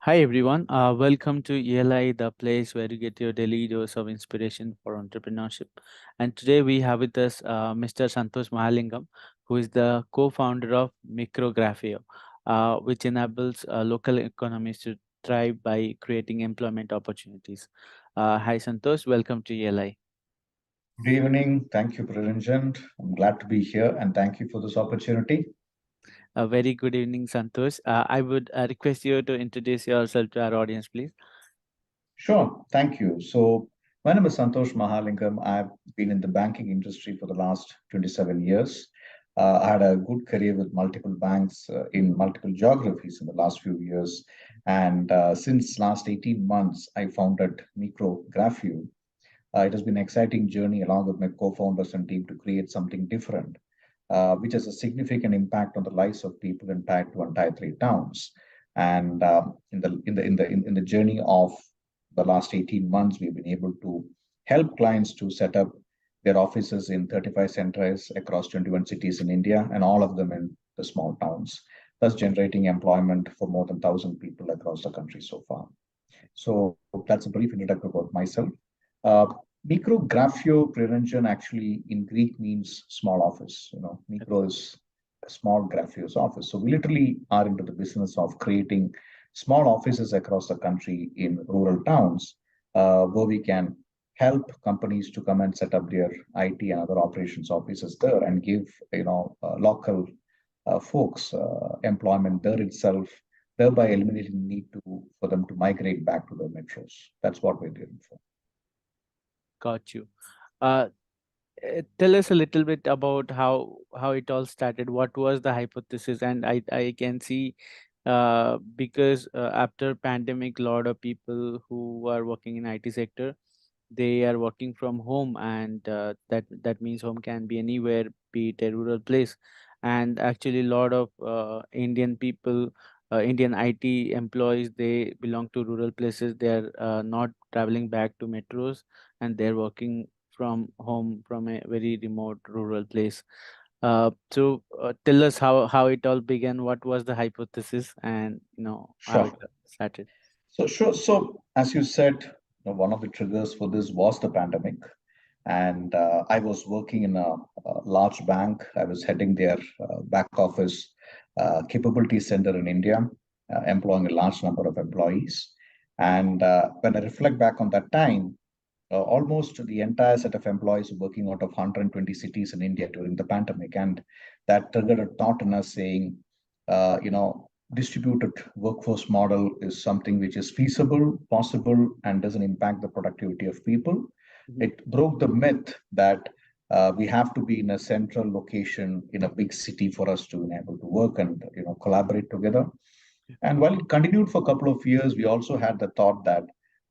Hi everyone, welcome to ELI, the place where you get your daily dose of inspiration for entrepreneurship. And today we have with us Mr. Santhosh Mahalingam, who is the co-founder of Mikro Grafeio, which enables local economies to thrive by creating employment opportunities. Hi Santosh, welcome to ELI. Good evening. Thank you, Priya Ranjan. I'm glad to be here and thank you for this opportunity. A very good evening, Santosh. I would request you to introduce yourself to our audience, please. Sure. Thank you. So, my name is Santhosh Mahalingam. I've been in the banking industry for the last 27 years. I had a good career with multiple banks in multiple geographies in the last few years. And since last 18 months, I founded Mikro Grafeio. It has been an exciting journey along with my co-founders and team to create something different, which has a significant impact on the lives of people in Tier 2 and Tier 3 towns. And in the journey of the last 18 months, we've been able to help clients to set up their offices in 35 centers across 21 cities in India, and all of them in the small towns, thus generating employment for more than 1,000 people across the country so far. So that's a brief introduction about myself. Uh, Mikro Grafio Priranjan actually in Greek means small office. Mikro Okay. is a small Grafio's office. So we literally are into the business of creating small offices across the country in rural towns where we can help companies to come and set up their IT and other operations offices there and give local folks employment there itself, thereby eliminating the need for them to migrate back to the metros. That's what we're doing for. Got you. Uh, Tell us a little bit about how it all started. What was the hypothesis? And I can see because after pandemic, a lot of people who are working in IT sector, they are working from home, and that means home can be anywhere, be it a rural place. And actually, a lot of Indian people, Indian IT employees, they belong to rural places. They are not traveling back to metros, and they're working from home from a very remote rural place. Tell us how it all began. What was the hypothesis, and how it Sure. started. So as you said, one of the triggers for this was the pandemic, and I was working in a large bank. I was heading their back office capability center in India, employing a large number of employees. And when I reflect back on that time, almost the entire set of employees working out of 120 cities in India during the pandemic. And that triggered a thought in us saying, distributed workforce model is something which is feasible, possible, and doesn't impact the productivity of people. Mhm. It broke the myth that we have to be in a central location in a big city for us to be able to work and collaborate together. And while it continued for a couple of years, we also had the thought that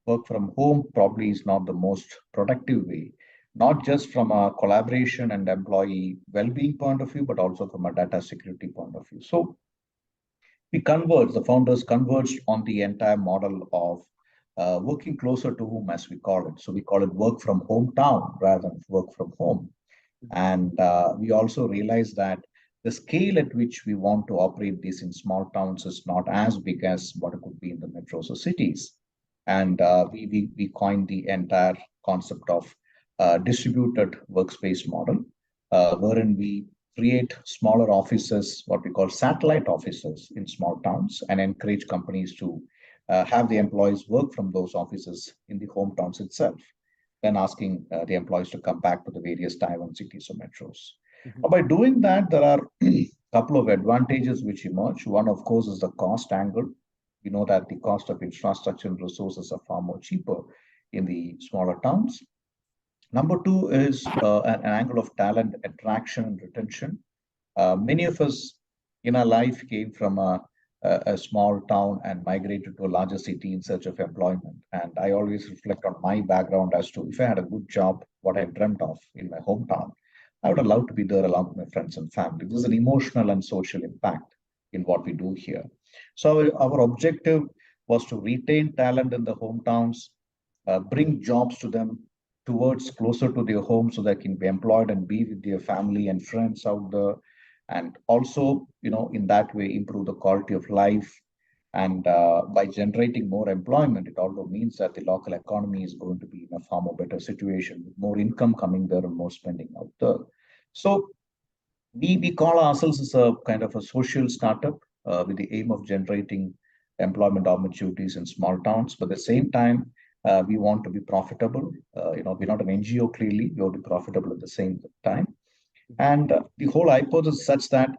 work from home probably is not the most productive way, not just from a collaboration and employee well-being point of view, but also from a data security point of view. So the founders converged on the entire model of working closer to home, as we call it. So we call it work from hometown rather than work from home. And we also realize that the scale at which we want to operate these in small towns is not as big as what it could be in the metros or cities. And we coined the entire concept of distributed workspace model, wherein we create smaller offices, what we call satellite offices in small towns, and encourage companies to have the employees work from those offices in the hometowns itself, then asking the employees to come back to the various Taiwan cities or metros. Mhm. By doing that, there are a couple of advantages which emerge. One, of course, is the cost angle. We know that the cost of infrastructure and resources are far more cheaper in the smaller towns. Number two is an angle of talent attraction and retention. Many of us in our life came from a small town and migrated to a larger city in search of employment. And I always reflect on my background as to if I had a good job, what I dreamt of in my hometown, I would have loved to be there along with my friends and family. There's an emotional and social impact in what we do here. So our objective was to retain talent in the hometowns, bring jobs to them towards closer to their home so they can be employed and be with their family and friends out there, and also in that way improve the quality of life And by generating more employment, it also means that the local economy is going to be in a far more better situation, with more income coming there and more spending out there. So we call ourselves as a kind of a social startup with the aim of generating employment opportunities in small towns. But at the same time, we want to be profitable. We're not an NGO clearly. We want to be profitable at the same time. And the whole hypothesis is such that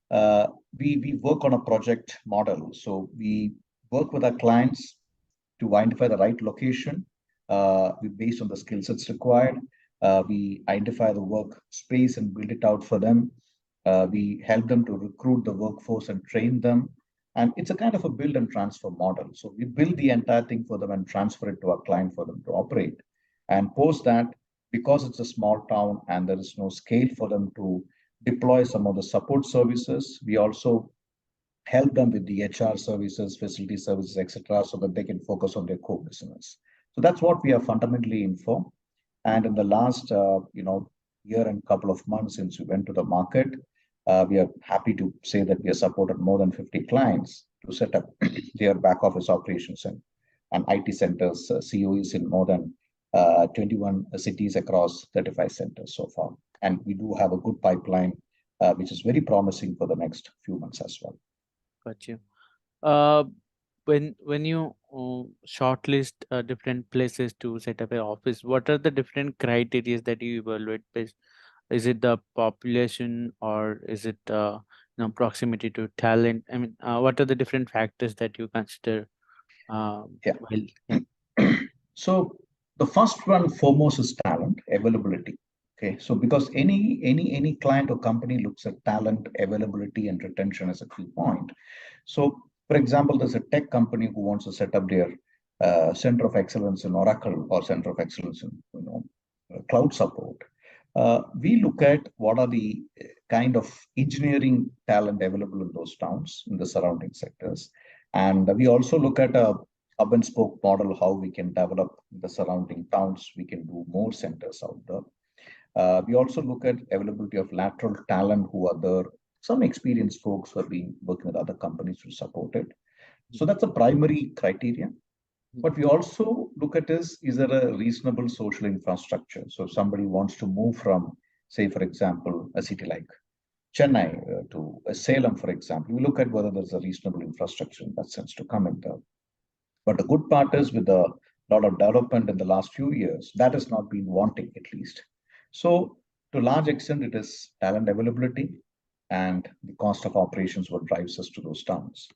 uh, we work on a project model. So we work with our clients to identify the right location based on the skill sets required. We identify the work space and build it out for them. We help them to recruit the workforce and train them. And it's a kind of a build and transfer model. So we build the entire thing for them and transfer it to our client for them to operate. And post that, because it's a small town and there is no scale for them to deploy some of the support services, we also help them with the HR services, facility services, etc., so that they can focus on their core business. So that's what we are fundamentally in for. And in the last, year and couple of months since we went to the market, we are happy to say that we have supported more than 50 clients to set up their back office operations and IT centers, COEs in more than 21 cities across 35 centers so far. And we do have a good pipeline, which is very promising for the next few months as well. Got you. Uh, when you shortlist different places to set up an office, what are the different criteria that you evaluate based? Is it the population, or is it proximity to talent? I mean, what are the different factors that you consider? Yeah. Well, yeah. So the first one foremost is talent availability. Okay, so because any client or company looks at talent availability and retention as a key point. So, for example, there's a tech company who wants to set up their center of excellence in Oracle or center of excellence in cloud support. We look at what are the kind of engineering talent available in those towns in the surrounding sectors, and we also look at a hub and spoke model, how we can develop the surrounding towns. We can do more centers out there. We also look at availability of lateral talent who are there, some experienced folks who have been working with other companies to support it. So that's a primary criteria. But we also look at is there a reasonable social infrastructure? So if somebody wants to move from, say, for example, a city like Chennai to Salem, for example, we look at whether there's a reasonable infrastructure in that sense to come in there. But the good part is with a lot of development in the last few years, that has not been wanting at least. So to a large extent, it is talent availability and the cost of operations what drives us to those towns.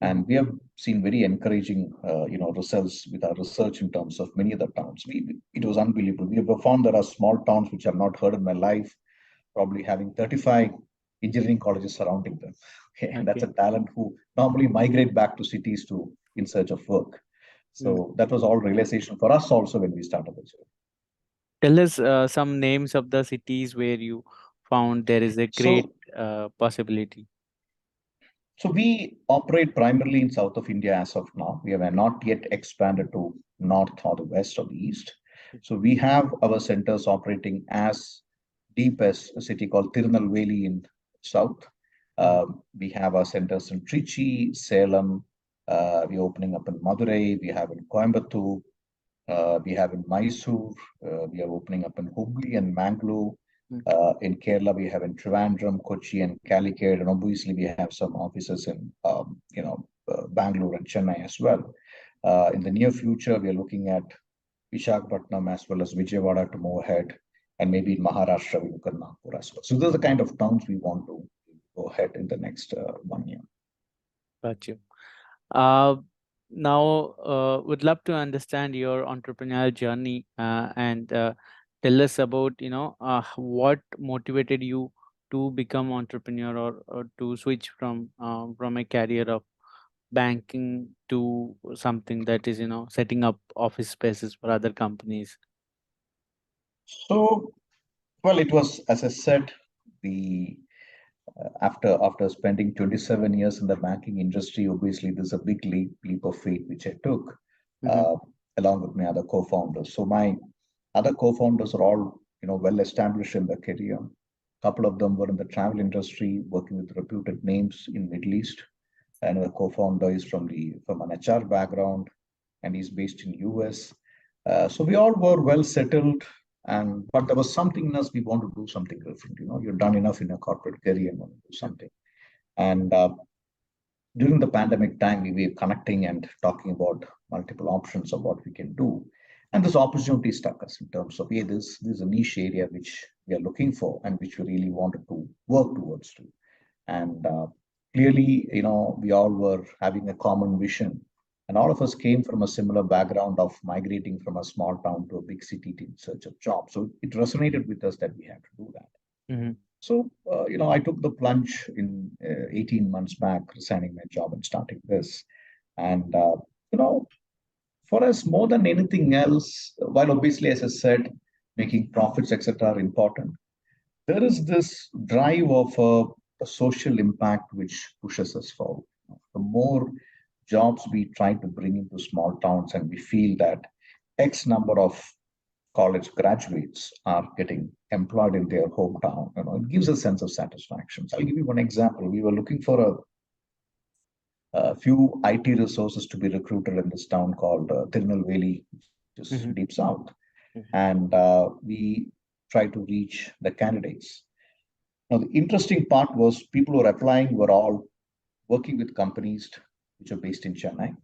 And we have seen very encouraging, results with our research in terms of many other towns. It was unbelievable. We have found there are small towns which I've not heard in my life, probably having 35 engineering colleges surrounding them. Okay, and that's Okay. a talent who normally migrate back to cities to in search of work. Mm. So that was all realization for us also when we started the journey. Tell us some names of the cities where you found there is a great So possibility. So we operate primarily in south of India as of now. We have not yet expanded to north or the west or the east. So we have our centers operating as deep as a city called Tirunelveli in south. Mhm. We have our centers in Trichy, Salem. We're opening up in Madurai. We have in Coimbatore. We have in Mysore. We are opening up in Hubli and Mangalore. Mm. In Kerala, we have in Trivandrum, Kochi, and Calicut, and obviously we have some offices in Bangalore and Chennai as well. In the near future, we are looking at Visakhapatnam as well as Vijayawada to move ahead, and maybe in Maharashtra we look at Nagpur as well. So those are the kind of towns we want to go ahead in the next 1 year. Got you. Uh, Now, would love to understand your entrepreneurial journey and tell us about what motivated you to become entrepreneur, or to switch from a career of banking to something that is setting up office spaces for other companies. So, well, it was as I said, the after spending 27 years in the banking industry, obviously there's a big leap of faith which I took Mm-hmm. uh, along with my other co-founders. So my other co-founders are all well established in their career. A couple of them were in the travel industry, working with reputed names in Middle East. and the co-founder is from an HR background, and he's based in US. So we all were well settled, and but there was something in us we want to do something different. You know, you've done enough in a corporate career and want to do Yeah. something. And during the pandemic time, we were connecting and talking about multiple options of what we can do. And this opportunity struck us in terms of, hey, this is a niche area which we are looking for and which we really wanted to work towards to. And clearly, you know, we all were having a common vision. And all of us came from a similar background of migrating from a small town to a big city in search of jobs. So it resonated with us that we had to do that. Mm-hmm. So, you know, I took the plunge in 18 months back, resigning my job and starting this. And, you know, for us, more than anything else, while obviously, as I said, making profits, etc., are important, there is this drive of a social impact which pushes us forward. The more jobs we try to bring into small towns, and we feel that X number of college graduates are getting employed in their hometown, you know, it gives a sense of satisfaction. So I'll give you one example. We were looking for a few IT resources to be recruited in this town called Tirunelveli, which is deep Mm-hmm. south. Mm-hmm. And we tried to reach the candidates. Now, the interesting part was people who were applying were all working with companies which are based in Chennai,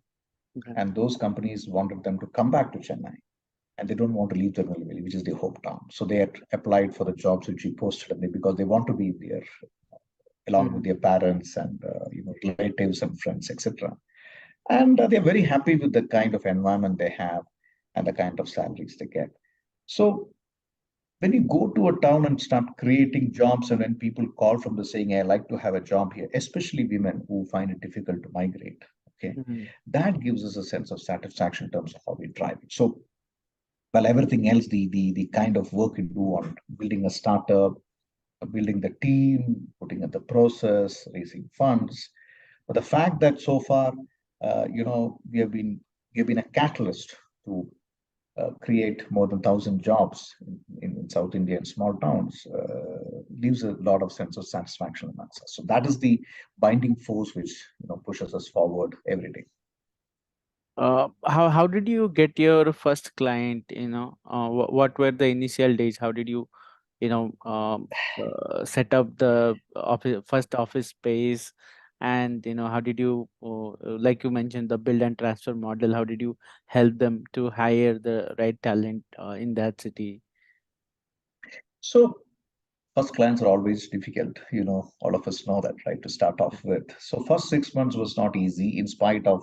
Okay. and those companies wanted them to come back to Chennai, and they don't want to leave Tirunelveli, which is their hometown. So they had applied for the jobs which we posted, and because they want to be there along with Mm-hmm. their parents and you know, relatives and friends, etc. And they're very happy with the kind of environment they have and the kind of salaries they get. So when you go to a town and start creating jobs, and when people call from the saying, I like to have a job here, especially women who find it difficult to migrate, okay, Mm-hmm. that gives us a sense of satisfaction in terms of how we drive it. So, well, everything else, the kind of work you do on building a startup, building the team, putting in the process, raising funds, but the fact that so far, you know, we have been a catalyst to create more than 1,000 jobs in South India in small towns leaves a lot of sense of satisfaction and success. So that is the binding force which, you know, pushes us forward every day. How did you get your first client? What were the initial days? How did you you know set up the first office space? And how did you like you mentioned the build and transfer model? How did you help them to hire the right talent in that city? So first clients are always difficult. You know, all of us know that, right? To start off with. So first 6 months was not easy in spite of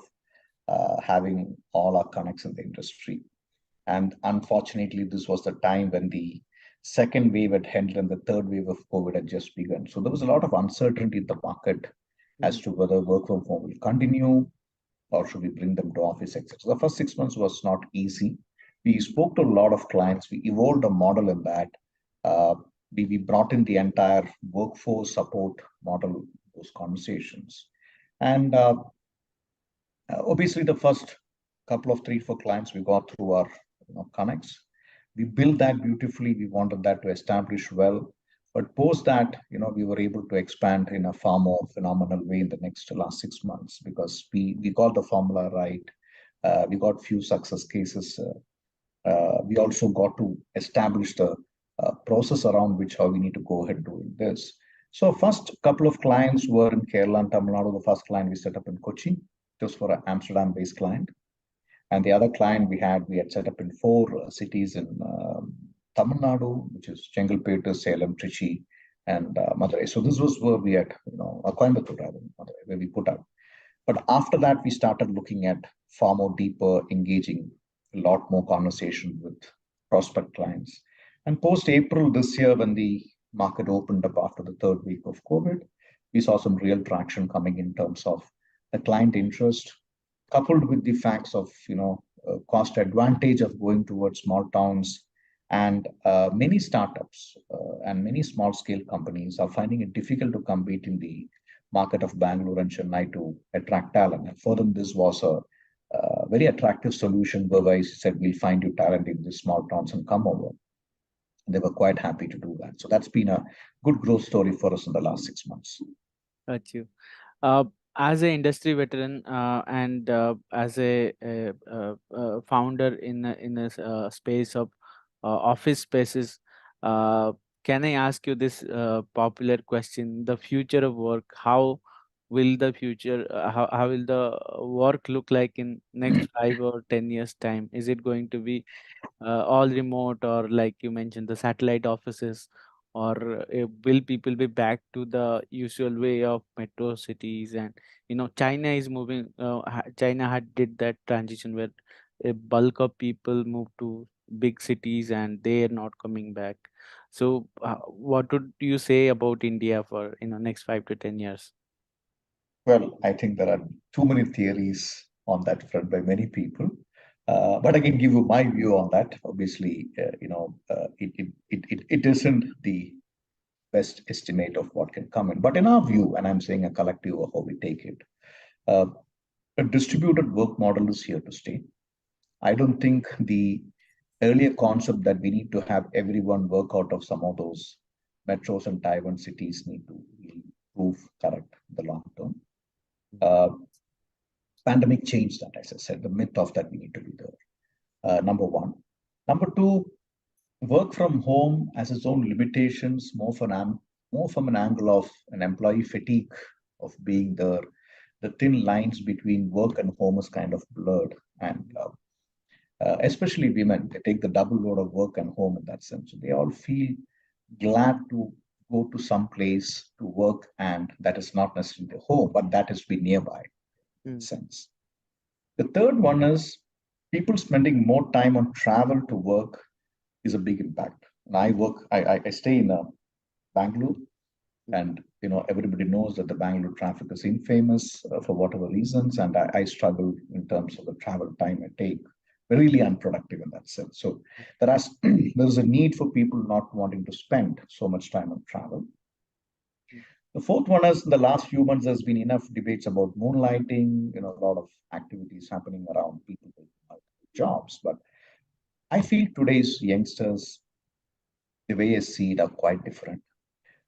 having all our connects in the industry. And unfortunately, this was the time when the second wave had ended and the third wave of COVID had just begun. So there was a lot of uncertainty in the market as Mhm. to whether work from home will continue or should we bring them to office, etc. So the first 6 months was not easy. We spoke to a lot of clients. We evolved a model in that. Uh, we brought in the entire workforce support model, those conversations. And obviously, the first couple of 3, 4 clients we got through our connects. We built that beautifully. We wanted that to establish well. But post that, you know, we were able to expand in a far more phenomenal way in the next last 6 months because we got the formula right. We got few success cases. We also got to establish the process around which how we need to go ahead doing this. So first couple of clients were in Kerala and Tamil Nadu. The first client we set up in Kochi. It was for an Amsterdam-based client. And the other client we had set up in 4 cities in Tamil Nadu, which is Chengalpet, Salem, Trichy, and Madurai. So this was where we had, Coimbatore, rather, Madurai, where we put out. But after that, we started looking at far more deeper, engaging, a lot more conversation with prospect clients. And post April this year, when the market opened up after the third week of COVID, we saw some real traction coming in terms of the client interest, coupled with the facts of cost advantage of going towards small towns, and many startups and many small scale companies are finding it difficult to compete in the market of Bangalore and Chennai to attract talent. And for them, this was a very attractive solution whereby he said, we'll find you talent in these small towns and come over. They were quite happy to do that. So that's been a good growth story for us in the last 6 months. Got you. Uh, As a industry veteran, and as a founder in a space of office spaces, uh, can I ask you this popular question: the future of work? How will the future? How will the work look like in next 5 or 10 years time? Is it going to be all remote, or like you mentioned, the satellite offices, or will people be back to the usual way of metro cities? And China is moving, China had did that transition where a bulk of people moved to big cities and they are not coming back. So what would you say about India for next 5 to 10 years? Well, I think there are too many theories on that front by many people. But I can give you my view on that. Obviously, it isn't the best estimate of what can come in. But in our view, and I'm saying a collective of how we take it, uh, a distributed work model is here to stay. I don't think the earlier concept that we need to have everyone work out of some of those metros and Taiwan cities need to really prove correct in the long term. Uh, Pandemic changed that, as I said, the myth of that we need to be there. Number one. Number two, work from home has its own limitations, more from an angle of an employee fatigue of being there. The thin lines between work and home is kind of blurred, and especially women, they take the double load of work and home in that sense. So they all feel glad to go to some place to work, and that is not necessarily the home, but that is be nearby in Mm, sense. The third one is people spending more time on travel to work is a big impact. And I stay in Bangalore, mm, and everybody knows that the Bangalore traffic is infamous for whatever reasons, and I struggle in terms of the travel time I take. Really unproductive in that sense. So there is a need for people not wanting to spend so much time on travel. mm, The fourth one is in the last few months, there's been enough debates about moonlighting, a lot of activities happening around people taking multiple jobs. But I feel today's youngsters, the way I see it, are quite different.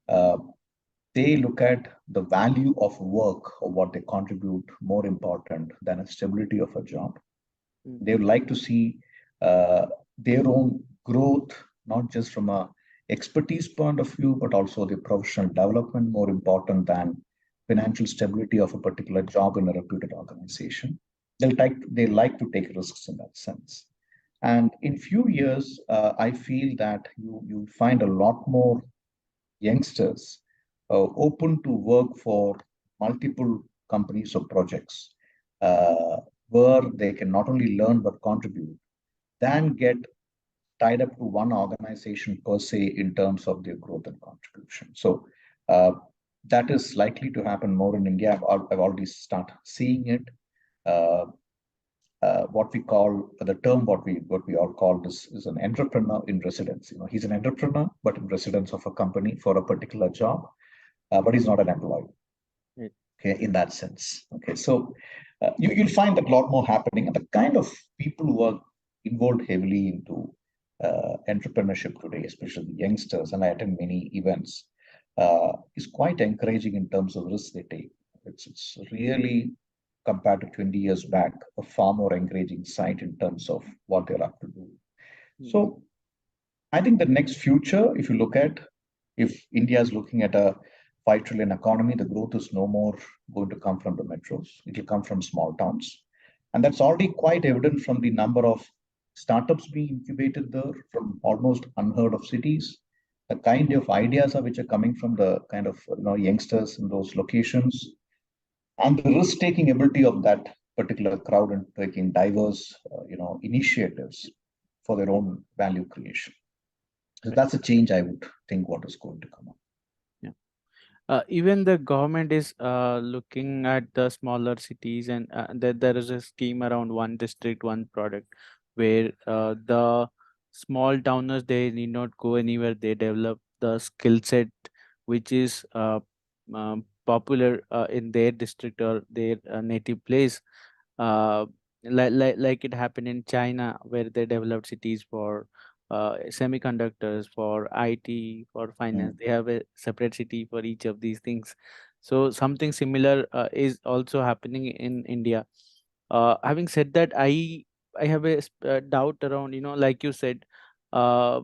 Uh, they look at the value of work or what they contribute more important than a stability of a job. mm, They would like to see uh, their own growth, not just from a expertise point of view, but also the professional development more important than financial stability of a particular job in a reputed organization. They like to take risks in that sense. And in few years, I feel that you find a lot more youngsters open to work for multiple companies or projects uh, where they can not only learn but contribute than get tied up to one organization per se in terms of their growth and contribution. So uh, that is likely to happen more in India. I've already started seeing it. Uh, what we call the term, what we all call this is an entrepreneur in residence. He's an entrepreneur, but in residence of a company for a particular job, but he's not an employee. mm, Okay, in that sense. Okay, so you'll find that a lot more happening, and the kind of people who are involved heavily into entrepreneurship today, especially the youngsters, and I attend many events, is quite encouraging in terms of risks they take. It's really compared to 20 years back, a far more encouraging site in terms of what they're up to do. mm, So I think the next future, if you look at, if India is looking at a 5 trillion economy, the growth is no more going to come from the metros. It will come from small towns. And that's already quite evident from the number of startups being incubated there from almost unheard of cities. The kind of ideas are which are coming from the kind of youngsters in those locations, and the risk-taking ability of that particular crowd in taking diverse initiatives for their own value creation. So right. that's a change I would think what is going to come up. Yeah. Even the government is looking at the smaller cities, and there is a scheme around one district, one product, where the small towners, they need not go anywhere. They develop the skill set which is popular in their district or their native place. uh, like it happened in China, where they developed cities for semiconductors, for IT, for finance. Mm. They have a separate city for each of these things. So something similar is also happening in India. Having said that, I have a doubt around, like you said, uh,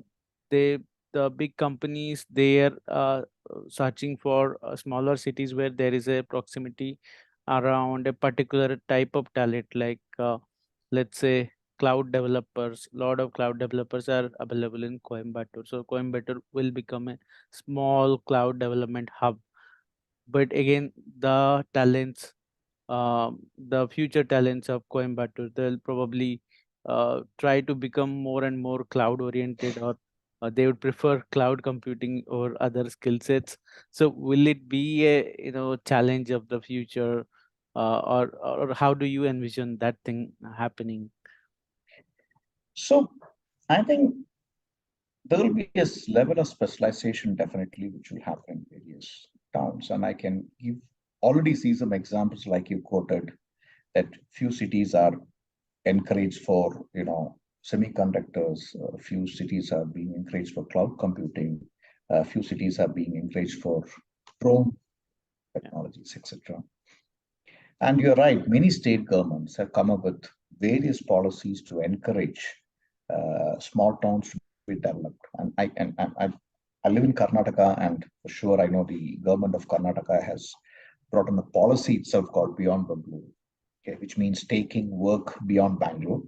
they the big companies, they are searching for smaller cities where there is a proximity around a particular type of talent, like let's say cloud developers. Lot of cloud developers are available in Coimbatore, so Coimbatore will become a small cloud development hub. But again, the future talents of Coimbatore, they'll probably try to become more and more cloud oriented, or they would prefer cloud computing or other skill sets. So will it be a challenge of the future, or how do you envision that thing happening? So I think there will be a level of specialization definitely which will happen in various towns. And I can give already see some examples like you quoted that few cities are encouraged for, semiconductors, a few cities are being encouraged for cloud computing, a few cities are being encouraged for drone Yeah. technologies, etc. And you're right, many state governments have come up with various policies to encourage small towns to be developed. I live in Karnataka, and for sure I know the government of Karnataka has brought in a policy itself called Beyond Bangalore, okay, which means taking work beyond Bangalore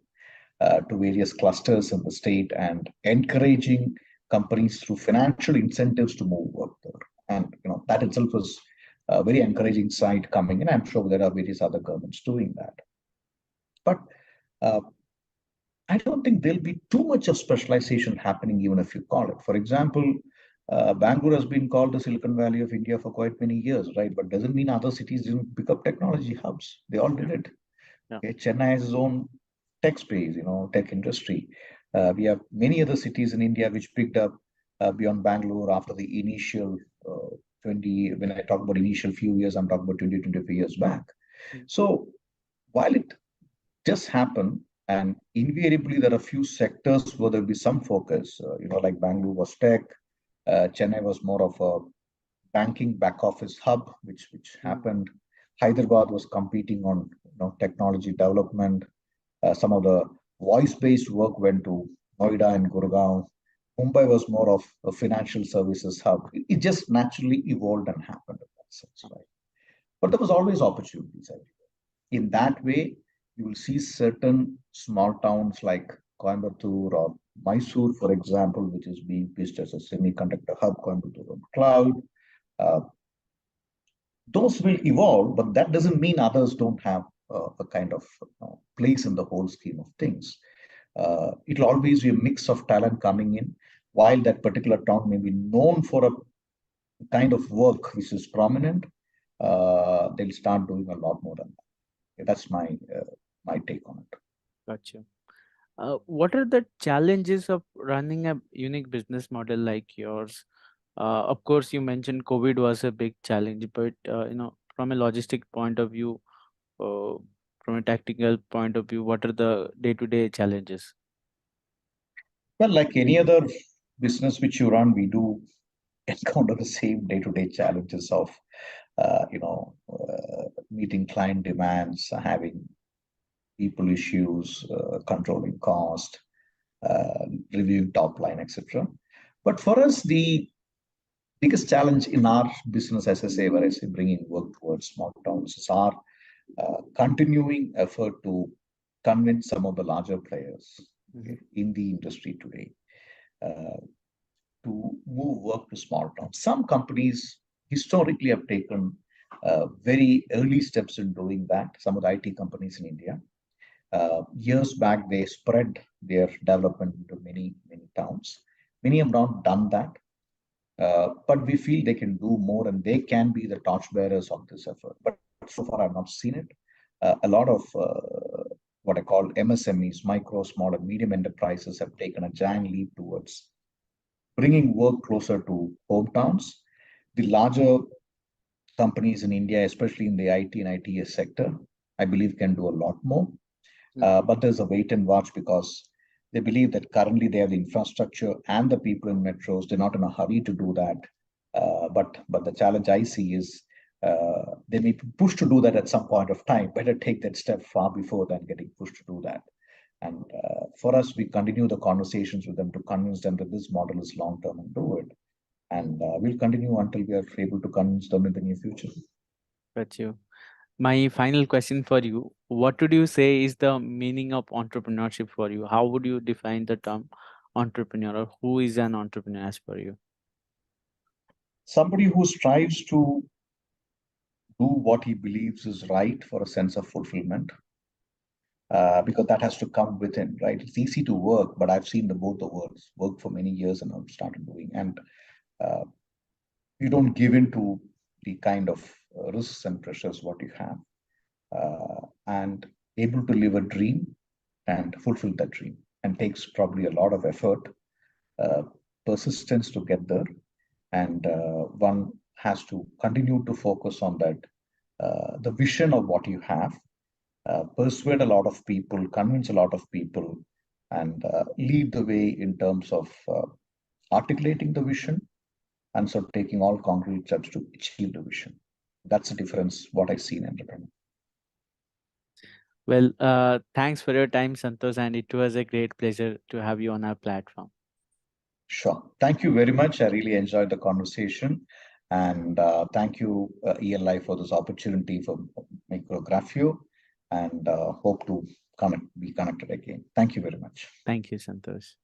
to various clusters in the state and encouraging companies through financial incentives to move work there. And that itself is a very encouraging side coming in. I'm sure there are various other governments doing that. But uh, I don't think there'll be too much of specialization happening, even if you call it. For example, Bangalore has been called the Silicon Valley of India for quite many years, right? But doesn't mean other cities didn't pick up technology hubs. They all Yeah. did it. Yeah. Okay, Chennai has its own tech space, tech industry. We have many other cities in India which picked up beyond Bangalore after the initial 20, when I talk about initial few years, I'm talking about 20, 25 years back. Mm. So while it just happened, and invariably there are few sectors where there'll be some focus, like Bangalore was tech, Chennai was more of a banking back office hub, which Mm. happened. Hyderabad was competing on technology development. Some of the voice-based work went to Noida and Gurgaon. Mumbai was more of a financial services hub. It just naturally evolved and happened in that sense, right? But there was always opportunities everywhere. In that way, you will see certain small towns like Coimbatore or Mysore, for example, which is being pitched as a semiconductor hub, Coimbatore on cloud. Uh, those will evolve, but that doesn't mean others don't have a kind of place in the whole scheme of things. It'll always be a mix of talent coming in, while that particular town may be known for a kind of work which is prominent. They'll start doing a lot more than that. That's my take on it. Gotcha. What are the challenges of running a unique business model like yours? Of course, you mentioned COVID was a big challenge, but from a logistic point of view, uh, from a tactical point of view, what are the day-to-day challenges? Well, like any other business which you run, we do encounter the same day-to-day challenges of meeting client demands, having people issues, controlling cost, uh, reviewing top line, etc. But for us, the biggest challenge in our business, as I say, where I say bringing work towards small towns, is our continuing effort to convince some of the larger players, Mhm. okay, in the industry today uh, to move work to small towns. Some companies historically have taken very early steps in doing that. Some of the IT companies in India. Years back, they spread their development into many, many towns. Many have not done that, but we feel they can do more and they can be the torchbearers of this effort. But so far, I've not seen it. A lot of what I call MSMEs, micro, small, and medium enterprises, have taken a giant leap towards bringing work closer to hometowns. The larger companies in India, especially in the IT and ITS sector, I believe can do a lot more. Mhm. But there's a wait and watch because they believe that currently they have the infrastructure and the people in metros. They're not in a hurry to do that. But the challenge I see is they may be pushed to do that at some point of time. Better take that step far before than getting pushed to do that. And for us, we continue the conversations with them to convince them that this model is long term and do it. And we'll continue until we are able to convince them in the near future. Got you. My final question for you: what would you say is the meaning of entrepreneurship for you? How would you define the term entrepreneur, or who is an entrepreneur as per you? Somebody who strives to do what he believes is right for a sense of fulfillment, because that has to come within, right? It's easy to work, but I've seen the both the worlds work for many years and I've started doing. And uh, you don't give in to the kind of risks and pressures what you have, and able to live a dream and fulfill that dream. And takes probably a lot of effort, uh, persistence to get there. And one has to continue to focus on that, the vision of what you have, persuade a lot of people, convince a lot of people, and lead the way in terms of articulating the vision and sort of taking all concrete steps to achieve the vision. That's the difference, what I see in entrepreneur. Well, thanks for your time, Santosh, and it was a great pleasure to have you on our platform. Sure. Thank you very much. I really enjoyed the conversation. And thank you, ELI, for this opportunity for Mikro Grafeio, and hope to be connected again. Thank you very much. Thank you, Santosh.